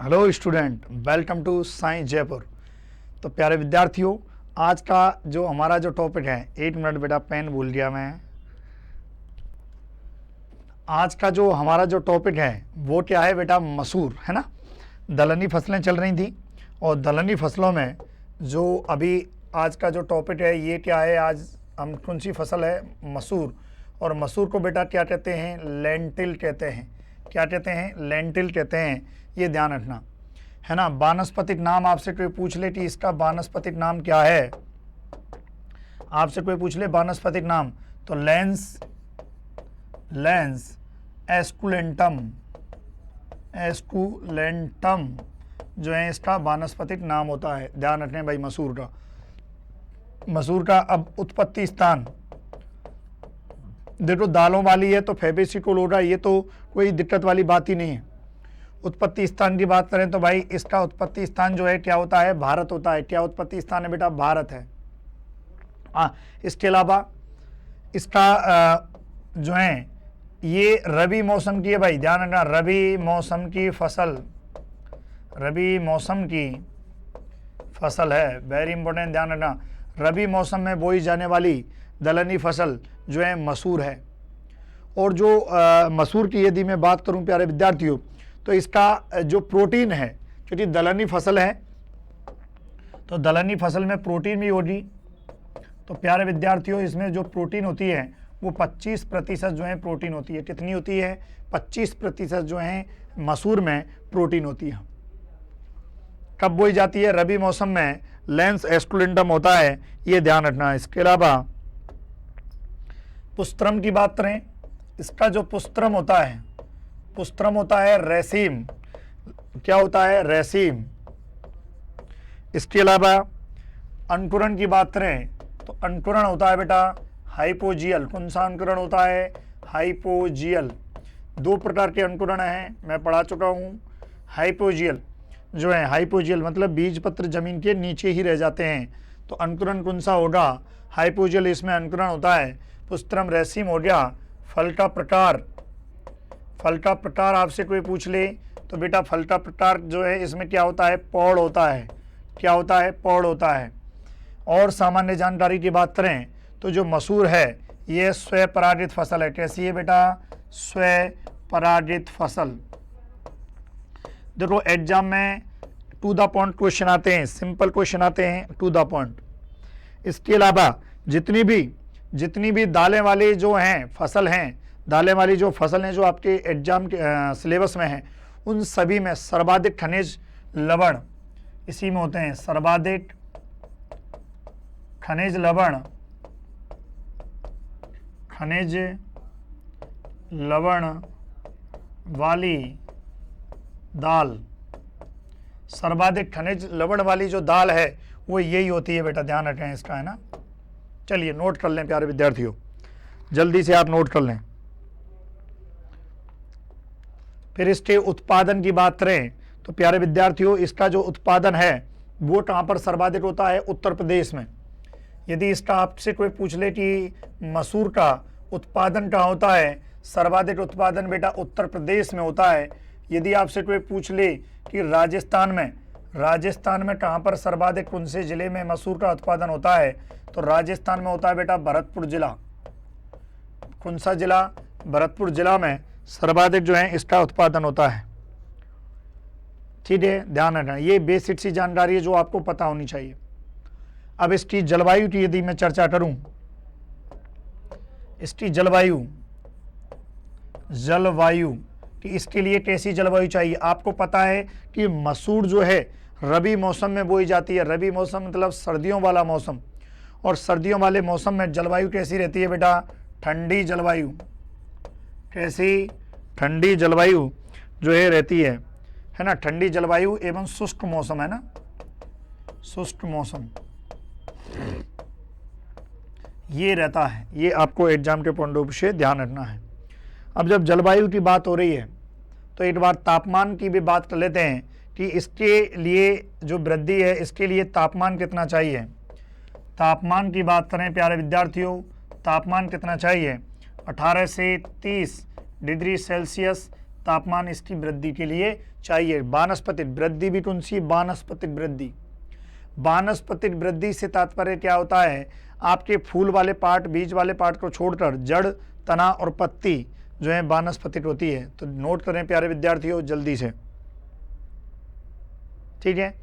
Hello student, welcome to science Jaipur. तो प्यारे विद्यार्थियों, आज का जो हमारा जो टॉपिक है, 1 मिनट बेटा, पेन भूल गया मैं। आज का जो हमारा जो टॉपिक है वो क्या है बेटा? मसूर, है ना। दलहनी फसलें चल रही थी और दलहनी फसलों में जो अभी आज का जो टॉपिक है ये क्या है? आज हम कौन सी फसल है? मसूर। और मसूर को बेटा क्या कहते हैं? लेंटिल कहते हैं। क्या कहते हैं? लेंटिल कहते हैं। ये ध्यान रखना, है ना। वानस्पतिक नाम आपसे कोई पूछ ले कि इसका वानस्पतिक नाम क्या है, आपसे कोई पूछ ले वानस्पतिक नाम, तो लेंस एस्कुलेंटम जो है इसका वानस्पतिक नाम होता है। ध्यान रखने भाई मसूर का अब उत्पत्ति स्थान देखो, दालों वाली है तो फैबेसी कोलोरा, ये तो कोई दिक्कत वाली बात ही नहीं है। उत्पत्ति स्थान की बात करें तो भाई इसका उत्पत्ति स्थान जो है क्या होता है? भारत होता है। क्या उत्पत्ति स्थान है बेटा? भारत है। इसके अलावा इसका जो है ये रबी मौसम की है भाई, ध्यान रखना, रबी मौसम की फसल है। वेरी इंपॉर्टेंट, ध्यान रखना। रबी मौसम में बोई जाने वाली दलहनी फसल जो है मसूर है। और जो मसूर की यदि मैं बात करूं प्यारे विद्यार्थियों, तो इसका जो प्रोटीन है, क्योंकि दलहनी फसल है तो दलहनी फसल में प्रोटीन भी होगी। तो प्यारे विद्यार्थियों, इसमें जो प्रोटीन होती है वो 25% जो है प्रोटीन होती है। कितनी होती है? 25% जो है मसूर में प्रोटीन होती है। कब बोई जाती है? रबी मौसम में। लेंस एस्कुलेंटम होता है, ये ध्यान रखना। इसके अलावा पुस्त्रम की बात करें, इसका जो पुस्त्रम होता है रेसीम। क्या होता है? रेसीम। इसके अलावा अंकुरण की बात करें तो अंकुरण होता है बेटा हाइपोजियल। कौन सा अंकुरण होता है? हाइपोजियल। 2 प्रकार के अंकुरण हैं, मैं पढ़ा चुका हूँ। हाइपोजियल जो है, हाइपोजियल मतलब बीज पत्र जमीन के नीचे ही रह जाते हैं, तो अंकुरण कौन सा होगा? हाइपोजियल, इसमें अंकुरण होता है। पुस्त्रम रेसीम हो गया। फल का प्रकार आपसे कोई पूछ ले तो बेटा फल का प्रकार जो है इसमें क्या होता है? पौड़ होता है। क्या होता है? पौड़ होता है। और सामान्य जानकारी की बात करें तो जो मसूर है ये स्वपरागित फसल है। कैसी है बेटा? स्वपरागित फसल। देखो एग्जाम में टू द पॉइंट क्वेश्चन आते हैं, सिंपल क्वेश्चन आते हैं, टू द पॉइंट। इसके अलावा जितनी भी दालें वाली जो हैं फसल हैं, दालें वाली जो फसल हैं जो आपके एग्जाम के सिलेबस में हैं, उन सभी में सर्वाधिक खनिज लवण इसी में होते हैं। सर्वाधिक खनिज लवण वाली दाल, सर्वाधिक खनिज लवण वाली जो दाल है वो यही होती है बेटा। ध्यान रखें इसका, है ना। चलिए नोट कर लें प्यारे विद्यार्थियों, जल्दी से आप नोट कर लें। फिर इसके उत्पादन की बात करें तो प्यारे विद्यार्थियों, इसका जो उत्पादन है वो कहाँ पर सर्वाधिक होता है? उत्तर प्रदेश में। यदि इसका आपसे कोई पूछ ले कि मसूर का उत्पादन कहाँ होता है, सर्वाधिक उत्पादन बेटा उत्तर प्रदेश में होता है। यदि आपसे कोई पूछ ले कि राजस्थान में कहाँ पर सर्वाधिक कौन से जिले में मसूर का उत्पादन होता है, तो राजस्थान में होता है बेटा भरतपुर जिला। कौन सा जिला? भरतपुर जिला में सर्वाधिक जो है इसका उत्पादन होता है। ठीक है, ध्यान रखना, ये बेसिक सी जानकारी है जो आपको पता होनी चाहिए। अब इसकी जलवायु की यदि मैं चर्चा करूं, इसकी जलवायु कि इसके लिए कैसी जलवायु चाहिए? आपको पता है कि मसूर जो है रबी मौसम में बोई जाती है। रबी मौसम मतलब सर्दियों वाला मौसम, और सर्दियों वाले मौसम में जलवायु कैसी रहती है बेटा? ठंडी जलवायु। कैसी? ठंडी जलवायु जो है रहती है ना। ठंडी जलवायु एवं शुष्क मौसम, है ना, शुष्क मौसम ये रहता है। ये आपको एग्जाम के पॉइंट ऑफ व्यू से ध्यान रखना है। अब जब जलवायु की बात हो रही है तो एक बार तापमान की भी बात कर लेते हैं कि इसके लिए जो वृद्धि है इसके लिए तापमान कितना चाहिए। तापमान की बात करें प्यारे विद्यार्थियों, तापमान कितना चाहिए? 18 से 30 डिग्री सेल्सियस तापमान इसकी वृद्धि के लिए चाहिए। वानस्पतिक वृद्धि भी कौन सी? वानस्पतिक वृद्धि। वानस्पतिक वृद्धि से तात्पर्य क्या होता है? आपके फूल वाले पार्ट, बीज वाले पार्ट को छोड़कर जड़, तना और पत्ती जो है वानस्पतिक होती है। तो नोट करें प्यारे विद्यार्थियों जल्दी से, ठीक है।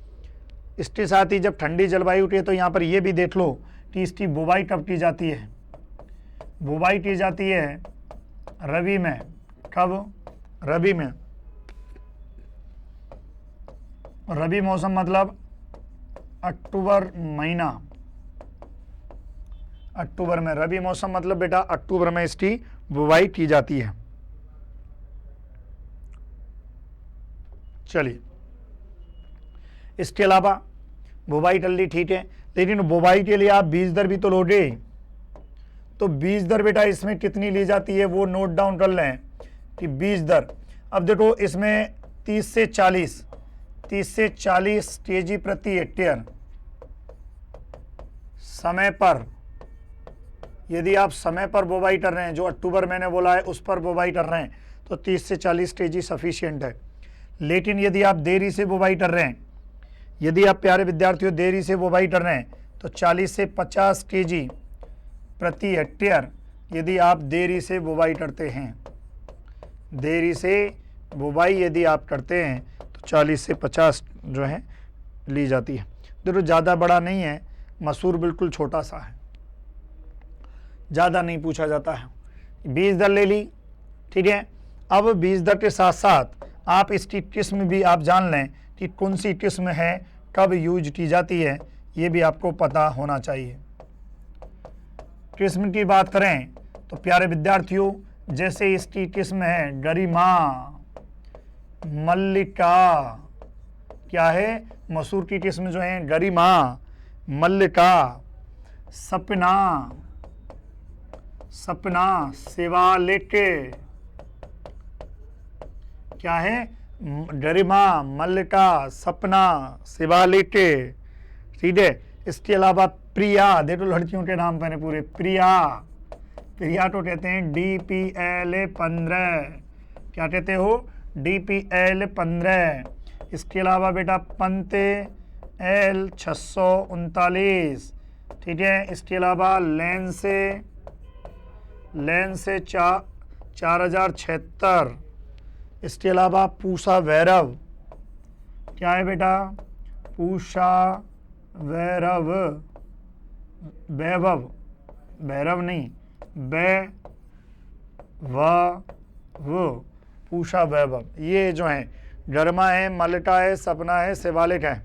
इसके साथ ही जब ठंडी जलवायु उठी है तो यहाँ पर ये भी देख लो कि इसकी बुवाई कब की जाती है? बुवाई की जाती है रबी में। कब? रबी में। रबी मौसम मतलब अक्टूबर महीना। अक्टूबर में रबी मौसम मतलब बेटा अक्टूबर में इसकी बुवाई की जाती है। चलिए, इसके अलावा बुवाई कर ली, ठीक है, लेकिन बुवाई के लिए आप बीज दर भी तो लोगे। तो बीज दर बेटा इसमें कितनी ली जाती है वो नोट डाउन कर लें कि बीज दर, अब देखो इसमें 30 से 40 केजी प्रति हेक्टेयर समय पर, यदि आप समय पर बुवाई कर रहे हैं, जो अक्टूबर मैंने बोला है उस पर बुवाई कर रहे हैं, तो 30 से 40 केजी सफिशिएंट है। लेकिन यदि आप देरी से बुवाई कर रहे हैं, यदि आप प्यारे विद्यार्थियों देरी से बुवाई कर रहे हैं, तो 40 से 50 केजी प्रति हेक्टेयर यदि आप देरी से बुवाई करते हैं, देरी से बुवाई यदि आप करते हैं तो 40 से 50 जो है ली जाती है। देखो ज़्यादा बड़ा नहीं है, मसूर बिल्कुल छोटा सा है, ज़्यादा नहीं पूछा जाता है। बीज दर ले ली, ठीक है। अब बीज दर के साथ साथ आप इसकी किस्म भी आप जान लें कि कौन सी किस्म है, कब यूज की जाती है, ये भी आपको पता होना चाहिए। किस्म की बात करें तो प्यारे विद्यार्थियों जैसे इसकी किस्म है गरिमा, मल्लिका, क्या है? मसूर की किस्म जो है गरिमा, मल्लिका, सपना, शिवालिक, क्या है? गरिमा, मल्लिका, सपना, शिवालिक, ठीक है। इसके अलावा प्रिया, देखो लड़कियों के नाम मैंने पूरे, प्रिया तो कहते हैं DPL 15, क्या कहते हो? DPL 15। इसके अलावा बेटा पंते L 639, ठीक है। इसके अलावा लेंस 4076। इसके अलावा पूषा वैरव, क्या है बेटा? पूषा वैरव, वैभव, भैरव नहीं, पूषा वैभव। ये जो है गर्मा है, मल्लिका है, सपना है, शिवालिक है,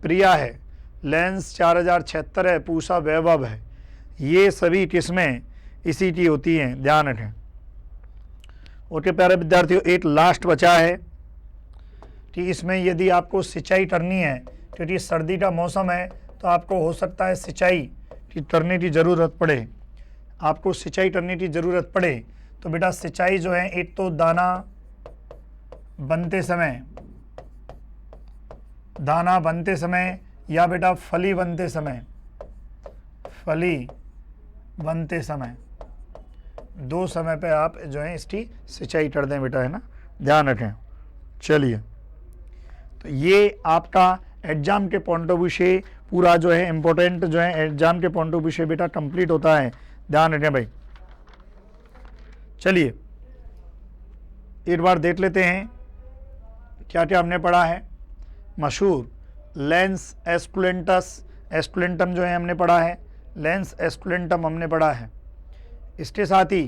प्रिया है, लेंस 4076 है, पूषा वैभव है। ये सभी किस्में इसी की होती हैं, ध्यान रखें। ओके प्यारे विद्यार्थियों, एक लास्ट बचा है कि इसमें यदि आपको सिंचाई करनी है, क्योंकि सर्दी का मौसम है तो आपको हो सकता है सिंचाई की करने की ज़रूरत पड़े, आपको सिंचाई करने की ज़रूरत पड़े। तो बेटा सिंचाई जो है, एक तो दाना बनते समय या बेटा फली बनते समय, दो समय पे आप जो है इसकी सिंचाई कर दें बेटा, है ना, ध्यान रखें। चलिए, तो ये आपका एग्जाम के पॉइंट ऑफ व्यू से पूरा जो है इम्पोर्टेंट जो है एग्जाम के पॉइंट ऑफ व्यू से बेटा कंप्लीट होता है, ध्यान रखें भाई। चलिए एक बार देख लेते हैं क्या क्या हमने पढ़ा है। मशहूर लेंस एस्कुलेंटम जो है हमने पढ़ा है, लेंस एस्कुलेंटम हमने पढ़ा है। इसके साथ ही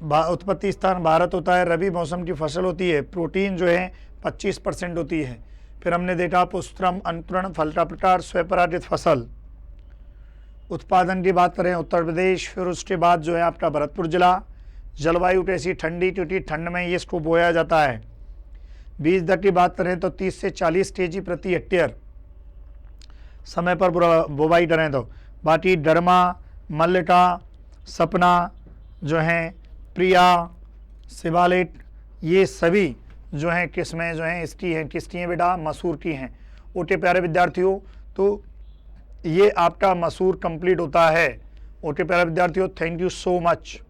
उत्पत्ति स्थान भारत होता है, रबी मौसम की फसल होती है, प्रोटीन जो है 25% होती है। फिर हमने देखा पुष्पक्रम, अंकुरण, फल का प्रकार, स्वपरागित फसल। उत्पादन की बात करें उत्तर प्रदेश, फिर उसके बाद जो है आपका भरतपुर जिला। जलवायु कैसी? ठंडी, क्योंकि ठंड में ये इसको बोया जाता है। बीज दर की बात करें तो 30 से 40 केजी प्रति हेक्टेयर समय पर बुवाई करें तो। बाकी डरमा, मल्लिका, सपना जो हैं, प्रिया, शिवालिक, ये सभी जो हैं किस्में जो हैं इसकी हैं, किसकी हैं बेटा? मसूर की हैं। ओके प्यारे विद्यार्थियों, तो ये आपका मसूर कंप्लीट होता है। ओके प्यारे विद्यार्थियों, थैंक यू सो मच।